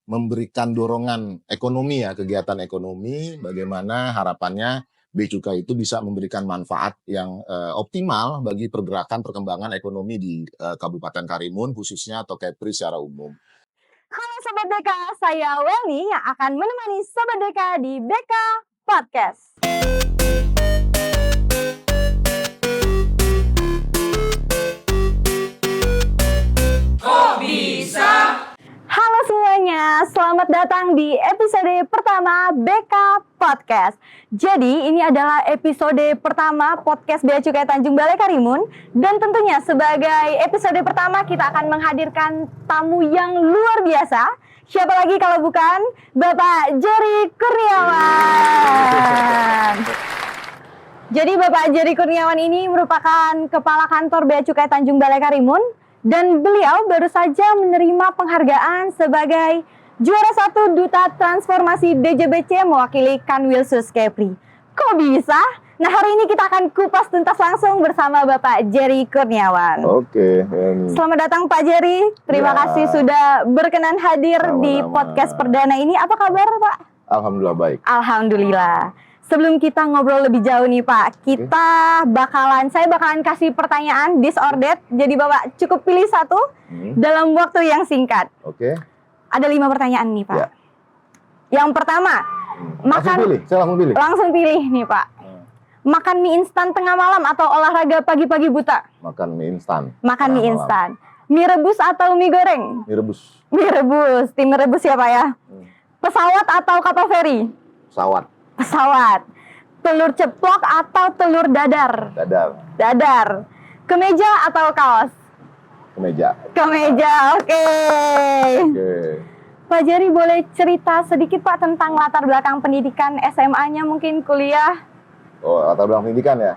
memberikan dorongan ekonomi ya, kegiatan ekonomi, bagaimana harapannya Bea Cukai itu bisa memberikan manfaat yang optimal bagi pergerakan perkembangan ekonomi di Kabupaten Karimun khususnya atau Kepri secara umum. Halo Sobat BK, saya Welny yang akan menemani Sobat BK di BK Podcast. Kok bisa? Halo semuanya, selamat datang di episode pertama BK Podcast. Jadi ini adalah episode pertama podcast Bea Cukai Tanjung Balai Karimun. Dan tentunya sebagai episode pertama kita akan menghadirkan tamu yang luar biasa. Siapa lagi kalau bukan Bapak Jerry Kurniawan. Jadi Bapak Jerry Kurniawan ini merupakan Kepala Kantor Bea Cukai Tanjung Balai Karimun. Dan beliau baru saja menerima penghargaan sebagai juara 1 Duta Transformasi DJBC mewakili Kanwilsus Kepri. Kok bisa? Nah, hari ini kita akan kupas tuntas langsung bersama Bapak Jerry Kurniawan. Oke. Selamat datang Pak Jerry. Terima kasih sudah berkenan hadir di podcast perdana ini. Apa kabar Pak? Alhamdulillah baik. Alhamdulillah. Sebelum kita ngobrol lebih jauh nih Pak, saya bakalan kasih pertanyaan disordered. Jadi Bapak cukup pilih satu dalam waktu yang singkat. Oke. Ada 5 pertanyaan nih Pak. Ya. Yang pertama, Saya langsung pilih. Langsung pilih nih Pak. Makan mie instan tengah malam atau olahraga pagi-pagi buta? Makan mie instan. Makan mie instan. Mie rebus atau mie goreng? Mie rebus. Mie rebus. Tim rebus ya Pak ya. Pesawat atau kapal feri? Pesawat. Telur ceplok atau telur dadar? Dadar. Kemeja atau kaos? Kemeja, oke. Pak Jerry boleh cerita sedikit Pak tentang latar belakang pendidikan SMA-nya, mungkin kuliah? Oh, latar belakang pendidikan ya?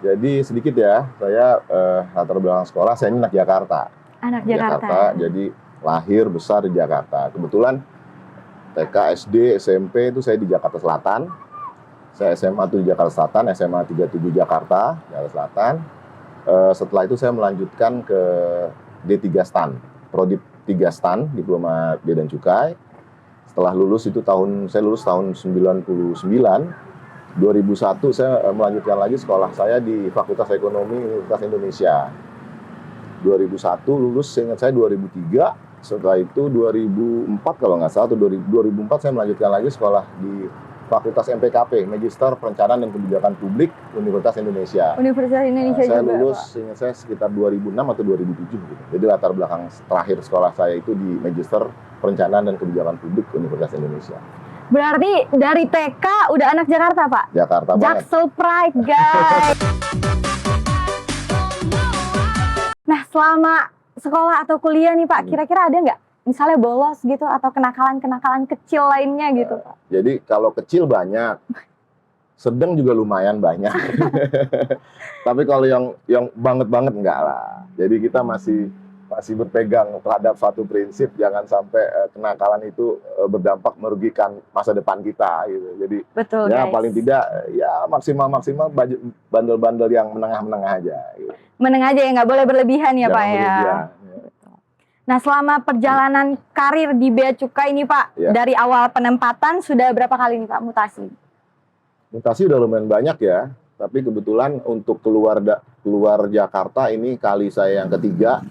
Jadi sedikit ya, saya latar belakang sekolah, saya ini anak Jakarta. Anak Jakarta. Jadi lahir besar di Jakarta. Kebetulan TK, SD, SMP itu saya di Jakarta Selatan. Saya SMA itu di Jakarta Selatan, SMA 37 Jakarta Selatan. Setelah itu saya melanjutkan ke D3 STAN, Prodi 3 STAN, Diploma Bea dan Cukai. Setelah lulus itu saya lulus tahun 99. 2001 saya melanjutkan lagi sekolah saya di Fakultas Ekonomi Universitas Indonesia. 2001 lulus, seingat saya 2003. Setelah itu 2004 kalau nggak salah, atau 2004 saya melanjutkan lagi sekolah di Fakultas MPKP, Magister Perencanaan dan Kebijakan Publik Universitas Indonesia. Saya lulus, seingat saya sekitar 2006 atau 2007 gitu. Jadi latar belakang terakhir sekolah saya itu di Magister Perencanaan dan Kebijakan Publik Universitas Indonesia. Berarti dari TK udah anak Jakarta Pak? Jakarta banget. Jaksel Pride guys. Nah, selama sekolah atau kuliah nih Pak, kira-kira ada nggak misalnya bolos gitu atau kenakalan-kenakalan kecil lainnya gitu Pak? Jadi kalau kecil banyak, sedang juga lumayan banyak. Tapi kalau yang banget enggak lah. Jadi kita masih berpegang terhadap satu prinsip, jangan sampai kenakalan itu berdampak merugikan masa depan kita gitu. Jadi betul, ya guys. Paling tidak ya maksimal bandel-bandel yang menengah-menengah aja gitu. Menengah aja ya, nggak boleh berlebihan ya Jangan Pak ya. Nah, selama perjalanan karir di Bea Cukai ini Pak, dari awal penempatan sudah berapa kali nih Pak mutasi? Mutasi udah lumayan banyak ya, tapi kebetulan untuk keluar Jakarta ini kali saya yang ketiga.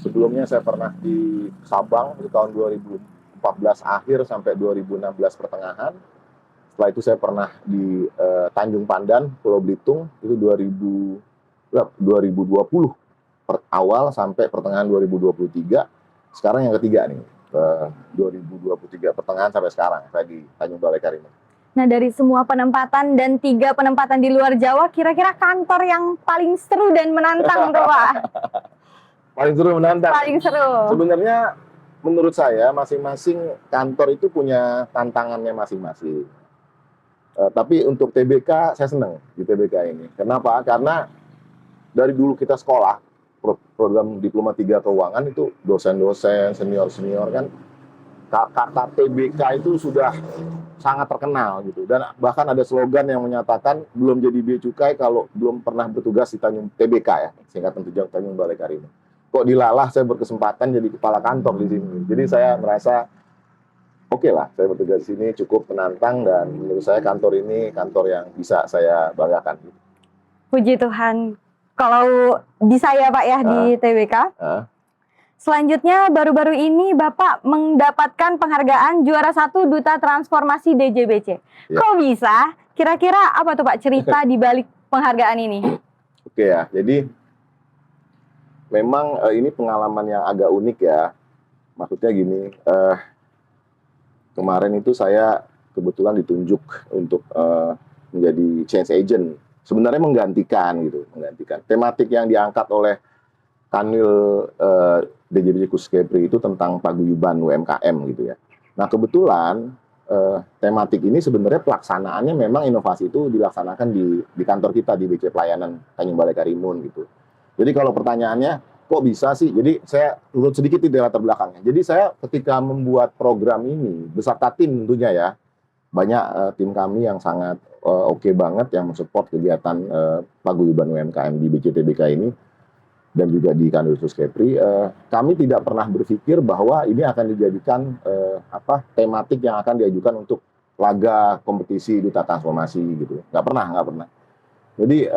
Sebelumnya saya pernah di Sabang di tahun 2014 akhir sampai 2016 pertengahan. Setelah itu saya pernah di Tanjung Pandan, Pulau Belitung, itu 2020 awal sampai pertengahan 2023. Sekarang yang ketiga nih, 2023 pertengahan sampai sekarang saya di Tanjung Balai Karimun. Nah, dari semua penempatan dan 3 penempatan di luar Jawa, kira-kira kantor yang paling seru dan menantang tuh Pak? Paling seru menantang. Paling seru. Sebenarnya menurut saya masing-masing kantor itu punya tantangannya masing-masing. Tapi untuk TBK saya senang di TBK ini. Kenapa? Karena dari dulu kita sekolah program Diploma 3 Keuangan itu dosen-dosen, senior-senior kan kata TBK itu sudah sangat terkenal gitu. Dan bahkan ada slogan yang menyatakan belum jadi Bea Cukai kalau belum pernah bertugas di TBK ya, singkatan Tanjung Balai Karimun. Kok dilalah saya berkesempatan jadi kepala kantor di sini. Jadi saya merasa oke lah, saya bertugas di sini cukup menantang dan menurut saya kantor ini kantor yang bisa saya banggakan. Puji Tuhan. Kalau bisa ya Pak ya di TBK. Selanjutnya baru-baru ini Bapak mendapatkan penghargaan juara 1 Duta Transformasi DJBC. Ya. Kok bisa? Kira-kira apa tuh Pak cerita di balik penghargaan ini? Oke ya, jadi memang ini pengalaman yang agak unik ya. Maksudnya gini, kemarin itu saya kebetulan ditunjuk untuk menjadi change agent. Sebenarnya menggantikan. Tematik yang diangkat oleh Kanwil DJBC Khusus Kepri itu tentang paguyuban UMKM gitu ya. Nah kebetulan tematik ini sebenarnya pelaksanaannya memang inovasi itu dilaksanakan di kantor kita di BC Pelayanan Tanjung Balai Karimun gitu. Jadi kalau pertanyaannya kok bisa sih? Jadi saya urut sedikit di latar belakangnya. Jadi saya ketika membuat program ini beserta tim tentunya ya, banyak tim kami yang sangat oke banget yang mensupport kegiatan paguyuban UMKM di BCTBK ini dan juga di Kanwil Khusus Kepri. Kami tidak pernah berpikir bahwa ini akan dijadikan tematik yang akan diajukan untuk laga kompetisi duta transformasi gitu. Nggak pernah. Jadi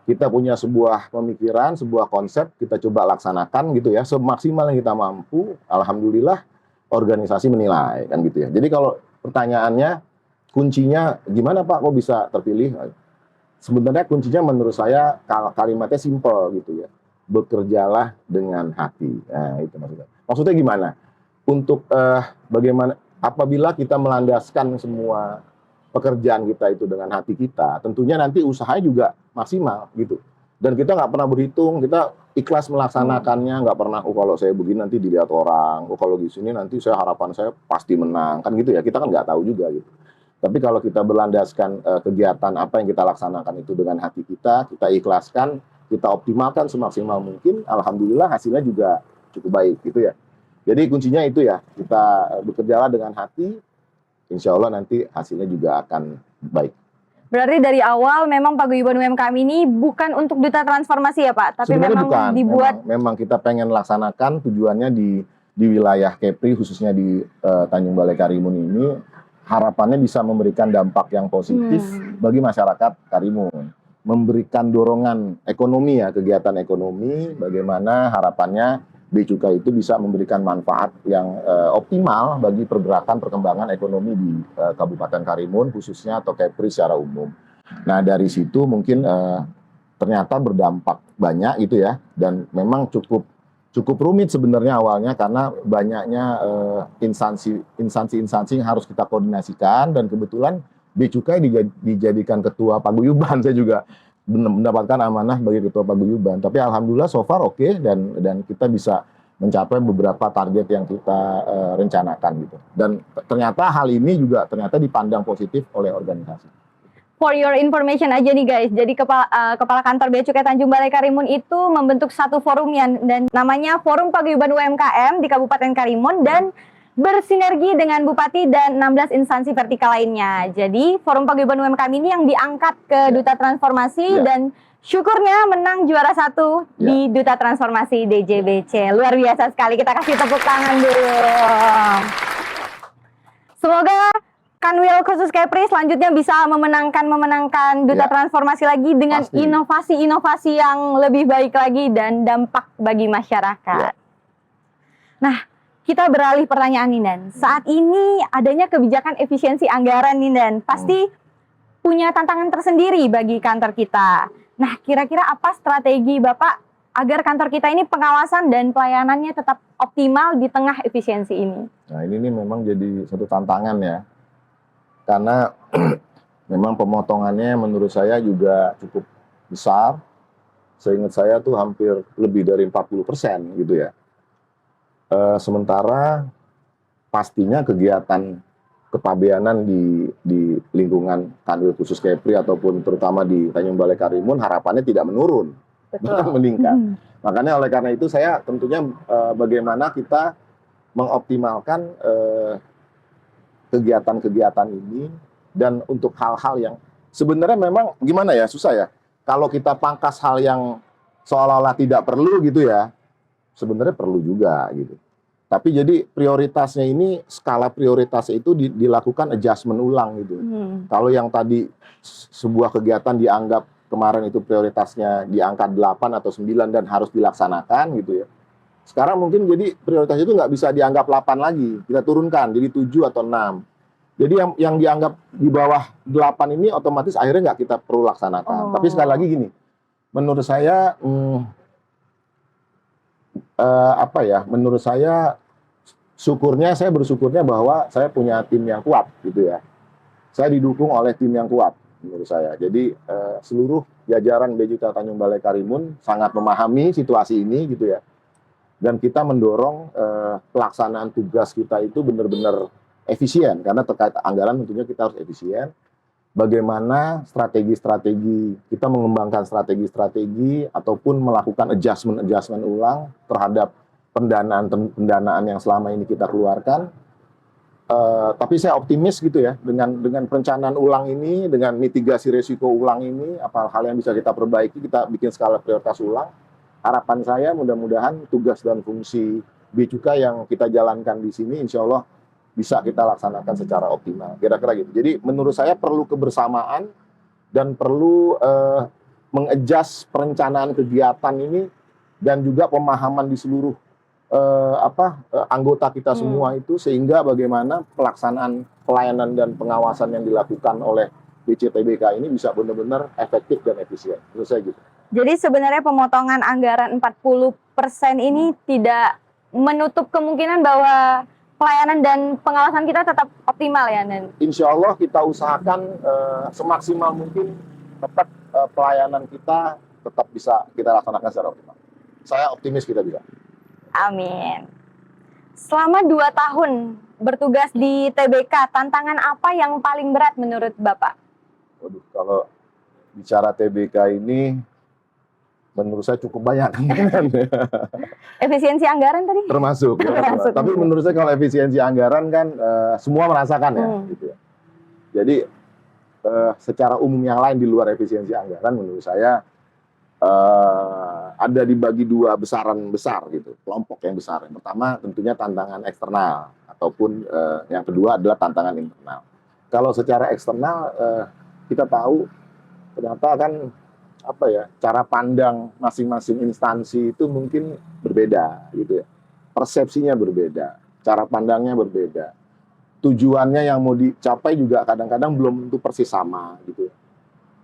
kita punya sebuah pemikiran, sebuah konsep, kita coba laksanakan gitu ya, semaksimal yang kita mampu. Alhamdulillah organisasi menilai kan gitu ya. Jadi kalau pertanyaannya kuncinya gimana Pak kok bisa terpilih? Sebenarnya kuncinya menurut saya kalimatnya simple gitu ya. Bekerjalah dengan hati. Nah, itu maksudnya. Maksudnya gimana? Untuk bagaimana apabila kita melandaskan semua pekerjaan kita itu dengan hati kita, tentunya nanti usahanya juga maksimal gitu. Dan kita nggak pernah berhitung, kita ikhlas melaksanakannya, nggak pernah, kalau saya begini nanti dilihat orang, kalau di sini nanti harapan saya pasti menang, kan gitu ya. Kita kan nggak tahu juga gitu. Tapi kalau kita berlandaskan kegiatan apa yang kita laksanakan itu dengan hati kita ikhlaskan, kita optimalkan semaksimal mungkin, alhamdulillah hasilnya juga cukup baik gitu ya. Jadi kuncinya itu ya, kita bekerjalah dengan hati, insya Allah nanti hasilnya juga akan baik. Berarti dari awal memang paguyuban UMKM ini bukan untuk duta transformasi ya Pak, tapi sebenarnya memang bukan. dibuat. Memang kita pengen laksanakan tujuannya di wilayah Kepri, khususnya di Tanjung Balai Karimun ini, harapannya bisa memberikan dampak yang positif bagi masyarakat Karimun. Memberikan dorongan ekonomi ya, kegiatan ekonomi, bagaimana harapannya Bea Cukai itu bisa memberikan manfaat yang optimal bagi pergerakan perkembangan ekonomi di Kabupaten Karimun khususnya atau Kepri secara umum. Nah dari situ mungkin ternyata berdampak banyak gitu ya, dan memang cukup rumit sebenarnya awalnya karena banyaknya instansi yang harus kita koordinasikan, dan kebetulan Bea Cukai dijadikan ketua paguyuban. Saya juga mendapatkan amanah sebagai ketua paguyuban. Tapi alhamdulillah so far oke, dan kita bisa mencapai beberapa target yang kita rencanakan gitu. Dan ternyata hal ini juga ternyata dipandang positif oleh organisasi. For your information aja nih guys, jadi Kepala Kantor Bea Cukai Tanjung Balai Karimun itu membentuk satu forum dan namanya Forum Paguyuban UMKM di Kabupaten Karimun, dan bersinergi dengan Bupati dan 16 instansi vertikal lainnya. Jadi Forum Paguyuban UMKM ini yang diangkat ke Duta Transformasi dan syukurnya menang juara 1 di Duta Transformasi DJBC. Luar biasa sekali, kita kasih tepuk tangan dulu. Semoga Kanwil Khusus Kepri selanjutnya bisa memenangkan Duta Transformasi lagi dengan inovasi-inovasi yang lebih baik lagi dan dampak bagi masyarakat. Nah, kita beralih pertanyaan nih Dan. Saat ini adanya kebijakan efisiensi anggaran nih Dan. Pasti punya tantangan tersendiri bagi kantor kita. Nah, kira-kira apa strategi Bapak agar kantor kita ini pengawasan dan pelayanannya tetap optimal di tengah efisiensi ini? Nah, ini nih memang jadi satu tantangan ya. Karena memang pemotongannya menurut saya juga cukup besar. Seingat saya tuh hampir lebih dari 40% gitu ya. Sementara pastinya kegiatan kepabeanan di lingkungan Kanwil Khusus Kepri ataupun terutama di Tanjung Balai Karimun harapannya tidak menurun, bahkan meningkat. Makanya oleh karena itu saya tentunya bagaimana kita mengoptimalkan kegiatan-kegiatan ini, dan untuk hal-hal yang sebenarnya memang gimana ya, susah ya. Kalau kita pangkas hal yang seolah-olah tidak perlu gitu ya, sebenarnya perlu juga gitu. Tapi jadi prioritasnya ini, skala prioritasnya itu dilakukan adjustment ulang gitu. Kalau yang tadi sebuah kegiatan dianggap kemarin itu prioritasnya di angka 8 atau 9 dan harus dilaksanakan gitu ya. Sekarang mungkin jadi prioritas itu nggak bisa dianggap 8 lagi, kita turunkan jadi 7 atau 6. Jadi yang dianggap di bawah 8 ini otomatis akhirnya nggak kita perlu laksanakan. Tapi sekali lagi gini, menurut saya menurut saya saya bersyukurnya bahwa saya punya tim yang kuat gitu ya. Saya didukung oleh tim yang kuat menurut saya. Jadi seluruh jajaran BCT Tanjung Balai Karimun sangat memahami situasi ini gitu ya. Dan kita mendorong pelaksanaan tugas kita itu benar-benar efisien, karena terkait anggaran tentunya kita harus efisien. Bagaimana strategi-strategi, kita mengembangkan strategi-strategi ataupun melakukan adjustment ulang terhadap pendanaan yang selama ini kita keluarkan. Tapi saya optimis gitu ya, dengan perencanaan ulang ini, dengan mitigasi risiko ulang ini, apa hal yang bisa kita perbaiki, kita bikin skala prioritas ulang. Harapan saya mudah-mudahan tugas dan fungsi Bea Cukai yang kita jalankan di sini insya Allah bisa kita laksanakan secara optimal, kira-kira gitu. Jadi menurut saya perlu kebersamaan dan perlu mengadjust perencanaan kegiatan ini dan juga pemahaman di seluruh anggota kita semua itu, sehingga bagaimana pelaksanaan pelayanan dan pengawasan yang dilakukan oleh BCTBK ini bisa benar-benar efektif dan efisien. Menurut saya gitu. Jadi sebenarnya pemotongan anggaran 40% ini tidak menutup kemungkinan bahwa pelayanan dan pengawasan kita tetap optimal ya, Nen? Insya Allah kita usahakan semaksimal mungkin tetap pelayanan kita tetap bisa kita laksanakan secara optimal. Saya optimis kita bisa. Amin. Selama 2 tahun bertugas di TBK, tantangan apa yang paling berat menurut Bapak? Waduh, kalau bicara TBK ini menurut saya cukup banyak. Efisiensi anggaran tadi? Termasuk. Tapi menurut saya kalau efisiensi anggaran kan semua merasakan ya. Gitu ya. Jadi secara umum yang lain di luar efisiensi anggaran menurut saya ada dibagi 2 besaran besar gitu, kelompok yang besar. Yang pertama tentunya tantangan eksternal, ataupun yang kedua adalah tantangan internal. Kalau secara eksternal kita tahu ternyata kan cara pandang masing-masing instansi itu mungkin berbeda gitu ya. Persepsinya berbeda, cara pandangnya berbeda. Tujuannya yang mau dicapai juga kadang-kadang belum tentu persis sama gitu ya.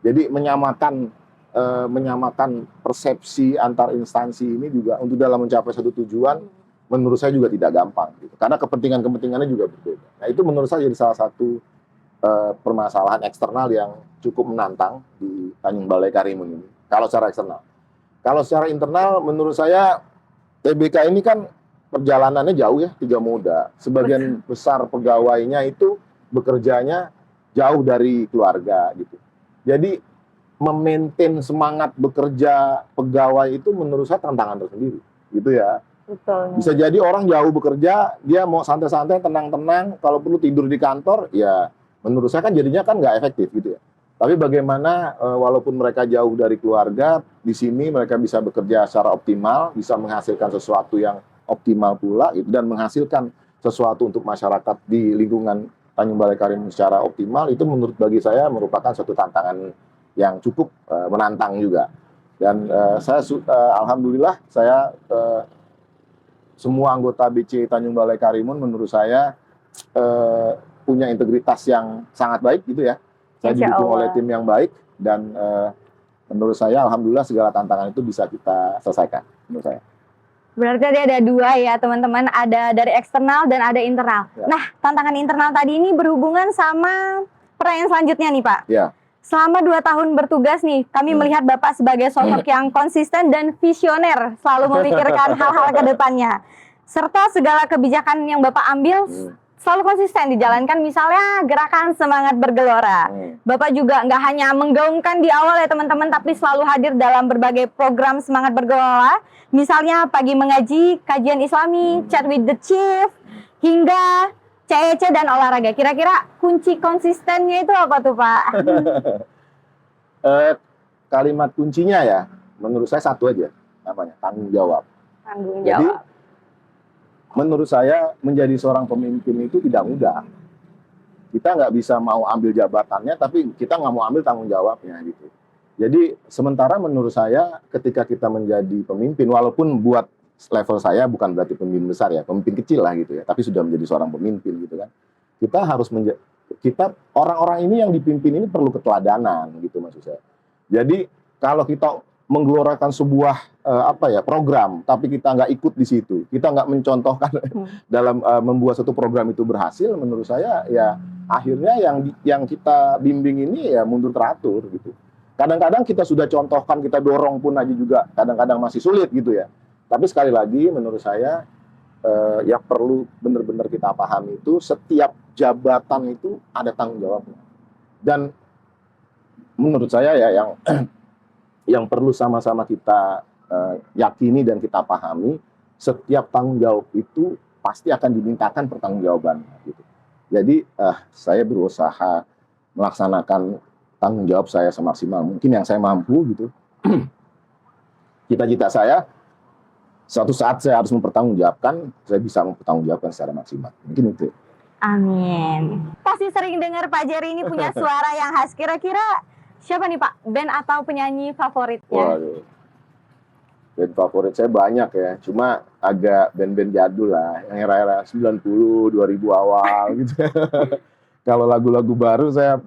Jadi menyamakan persepsi antar instansi ini juga untuk dalam mencapai satu tujuan menurut saya juga tidak gampang gitu. Karena kepentingannya juga berbeda. Nah, itu menurut saya jadi salah satu permasalahan eksternal yang cukup menantang di Tanjung Balai Karimun ini, kalau secara eksternal. Kalau secara internal, menurut saya TBK ini kan perjalanannya jauh ya, 3 moda. Sebagian besar pegawainya itu bekerjanya jauh dari keluarga gitu. Jadi memaintain semangat bekerja pegawai itu menurut saya tantangan tersendiri, gitu ya. Betul. Bisa jadi orang jauh bekerja, dia mau santai-santai, tenang-tenang, kalau perlu tidur di kantor, ya menurut saya kan jadinya kan nggak efektif gitu ya. Tapi bagaimana walaupun mereka jauh dari keluarga, di sini mereka bisa bekerja secara optimal, bisa menghasilkan sesuatu yang optimal pula gitu, dan menghasilkan sesuatu untuk masyarakat di lingkungan Tanjung Balai Karimun secara optimal, itu menurut bagi saya merupakan suatu tantangan yang cukup menantang juga. Dan alhamdulillah saya semua anggota BC Tanjung Balai Karimun menurut saya punya integritas yang sangat baik gitu ya. Saya didukung oleh tim yang baik dan menurut saya alhamdulillah segala tantangan itu bisa kita selesaikan menurut saya. Berarti ada 2 ya teman-teman, ada dari eksternal dan ada internal. Ya. Nah, tantangan internal tadi ini berhubungan sama pertanyaan selanjutnya nih Pak. Ya. Selama 2 tahun bertugas nih, kami melihat Bapak sebagai sosok yang konsisten dan visioner, selalu memikirkan hal-hal ke depannya. Serta segala kebijakan yang Bapak ambil selalu konsisten dijalankan, misalnya gerakan semangat bergelora. Bapak juga nggak hanya menggaungkan di awal ya teman-teman, tapi selalu hadir dalam berbagai program semangat bergelora. Misalnya pagi mengaji, kajian islami, chat with the chief, hingga CEC dan olahraga. Kira-kira kunci konsistennya itu apa tuh Pak? Kalimat kuncinya ya, menurut saya satu aja, namanya tanggung jawab. Tanggung jawab. Jadi, menurut saya menjadi seorang pemimpin itu tidak mudah. Kita nggak bisa mau ambil jabatannya, tapi kita nggak mau ambil tanggung jawabnya gitu. Jadi sementara menurut saya ketika kita menjadi pemimpin, walaupun buat level saya bukan berarti pemimpin besar ya, pemimpin kecil lah gitu ya, tapi sudah menjadi seorang pemimpin gitu kan. Kita harus kita orang-orang ini yang dipimpin ini perlu keteladanan gitu maksud saya. Jadi kalau kita menggelorakan sebuah program, tapi kita nggak ikut di situ, kita nggak mencontohkan dalam membuat satu program itu berhasil, menurut saya ya akhirnya yang kita bimbing ini ya mundur teratur gitu. Kadang-kadang kita sudah contohkan, kita dorong pun aja juga kadang-kadang masih sulit gitu ya. Tapi sekali lagi menurut saya yang perlu benar-benar kita pahami itu setiap jabatan itu ada tanggung jawabnya. Dan menurut saya ya yang perlu sama-sama kita yakini dan kita pahami, setiap tanggung jawab itu pasti akan dimintakan pertanggungjawaban gitu. Jadi saya berusaha melaksanakan tanggung jawab saya semaksimal mungkin yang saya mampu gitu. Cita-cita saya suatu saat saya harus mempertanggungjawabkan, saya bisa mempertanggungjawabkan secara maksimal. Mungkin itu. Amin. Pasti sering dengar Pak Jerry ini punya suara yang khas. Kira-kira siapa nih Pak band atau penyanyi favoritnya? Waduh. Band favorit saya banyak ya, cuma agak band-band jadul lah, yang era-era 90, 2000 awal gitu. Kalau lagu-lagu baru saya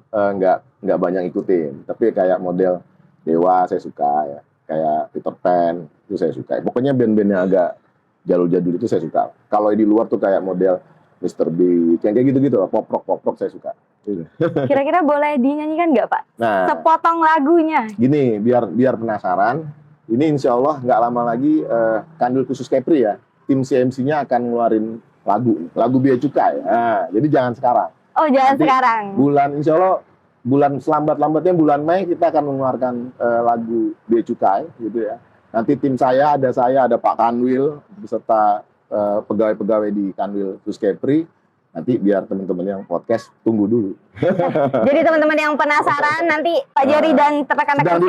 nggak banyak ikutin, tapi kayak model Dewa saya suka ya, kayak Peter Pan itu saya suka. Pokoknya band-band yang agak jadul-jadul itu saya suka. Kalau di luar tuh kayak model Mr. Big, yang kayak gitu-gitu lah, pop rock saya suka. Kira-kira boleh dinyanyikan nggak Pak? Nah, sepotong lagunya. Gini, biar penasaran. Ini insya Allah nggak lama lagi Kandil Khusus Kepri ya, tim CMC-nya akan ngeluarin lagu Bea Cukai. Nah, jadi jangan sekarang. Oh, jangan Nanti sekarang. Insya Allah bulan selambat-lambatnya bulan Mei kita akan mengeluarkan lagu Bea Cukai gitu ya. Nanti tim saya ada Pak Kanwil beserta pegawai-pegawai di Kanwil Khusus Kepri. Nanti biar teman-teman yang podcast tunggu dulu. Jadi teman-teman yang penasaran nanti Pak Jerry dan rekan-rekan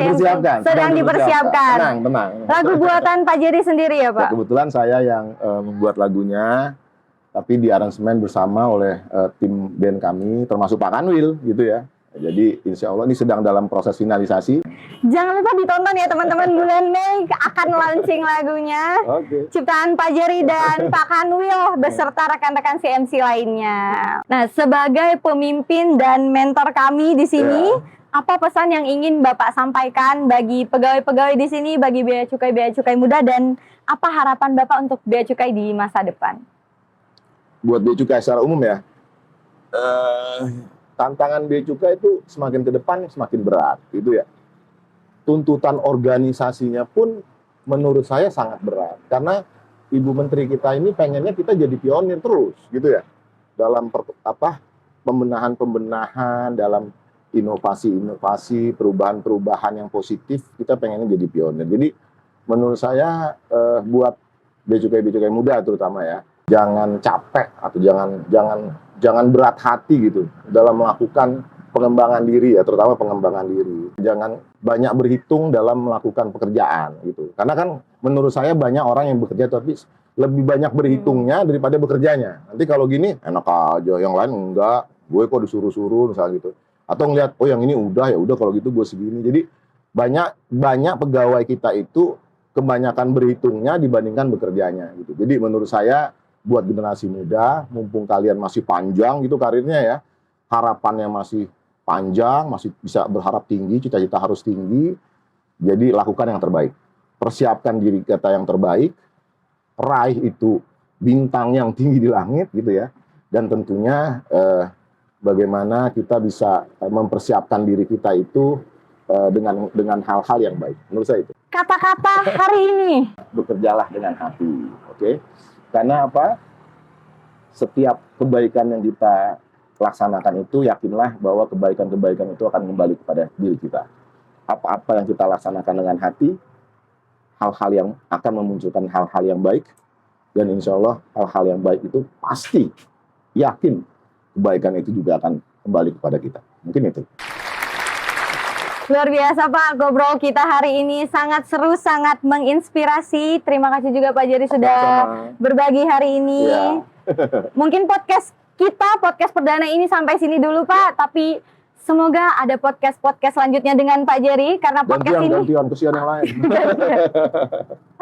sedang dipersiapkan. Tenang. Lagu buatan Pak Jerry sendiri ya Pak? Ya, kebetulan saya yang membuat lagunya, tapi di aransemen bersama oleh tim band kami, termasuk Pak Kanwil gitu ya. Jadi insya Allah ini sedang dalam proses finalisasi. Jangan lupa ditonton ya teman-teman, bulan Mei akan launching lagunya. Oke. Ciptaan Pak Jerry dan Pak Kanwil beserta rekan-rekan CMC lainnya. Nah, sebagai pemimpin dan mentor kami di sini, apa pesan yang ingin Bapak sampaikan bagi pegawai-pegawai di sini, bagi Bea Cukai Muda, dan apa harapan Bapak untuk Bea Cukai di masa depan? Buat Bea Cukai secara umum ya, tantangan Bea Cukai itu semakin ke depan semakin berat gitu ya. Tuntutan organisasinya pun menurut saya sangat berat karena Ibu Menteri kita ini pengennya kita jadi pionir terus gitu ya dalam pembenahan, dalam inovasi, perubahan yang positif, kita pengennya jadi pionir. Jadi menurut saya buat Bea Cukai Muda terutama ya, jangan capek atau jangan berat hati gitu dalam melakukan pengembangan diri ya, terutama pengembangan diri. Jangan banyak berhitung dalam melakukan pekerjaan gitu. Karena kan menurut saya banyak orang yang bekerja tapi lebih banyak berhitungnya daripada bekerjanya. Nanti kalau gini enak aja, yang lain enggak, gue kok disuruh-suruh misalnya gitu. Atau ngelihat oh yang ini udah kalau gitu gue segini. Jadi banyak pegawai kita itu kebanyakan berhitungnya dibandingkan bekerjanya gitu. Jadi menurut saya buat generasi muda, mumpung kalian masih panjang gitu karirnya ya, harapannya masih panjang, masih bisa berharap tinggi, cita-cita harus tinggi, jadi lakukan yang terbaik. Persiapkan diri kita yang terbaik, raih itu bintang yang tinggi di langit gitu ya, dan tentunya bagaimana kita bisa mempersiapkan diri kita itu dengan hal-hal yang baik. Menurut saya itu. Kata-kata hari ini. Bekerjalah dengan hati, oke? Karena apa? Setiap kebaikan yang kita laksanakan itu, yakinlah bahwa kebaikan-kebaikan itu akan kembali kepada diri kita. Apa-apa yang kita laksanakan dengan hati, hal-hal yang akan memunculkan hal-hal yang baik, dan insya Allah hal-hal yang baik itu pasti, yakin kebaikan itu juga akan kembali kepada kita. Mungkin itu. Luar biasa Pak, ngobrol kita hari ini sangat seru, sangat menginspirasi. Terima kasih juga Pak Jerry sudah Sama-sama. berbagi hari ini. Iya. Mungkin podcast perdana ini sampai sini dulu Pak, tapi semoga ada podcast selanjutnya dengan Pak Jerry karena podcast ini. Gantian kesian yang lain.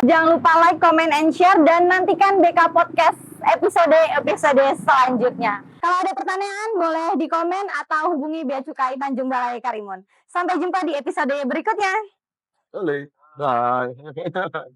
Jangan lupa like, comment, and share dan nantikan BK Podcast episode selanjutnya. Kalau ada pertanyaan boleh di komen atau hubungi Bea Cukai Tanjung Balai Karimun. Sampai jumpa di episode berikutnya. Boleh. Bye.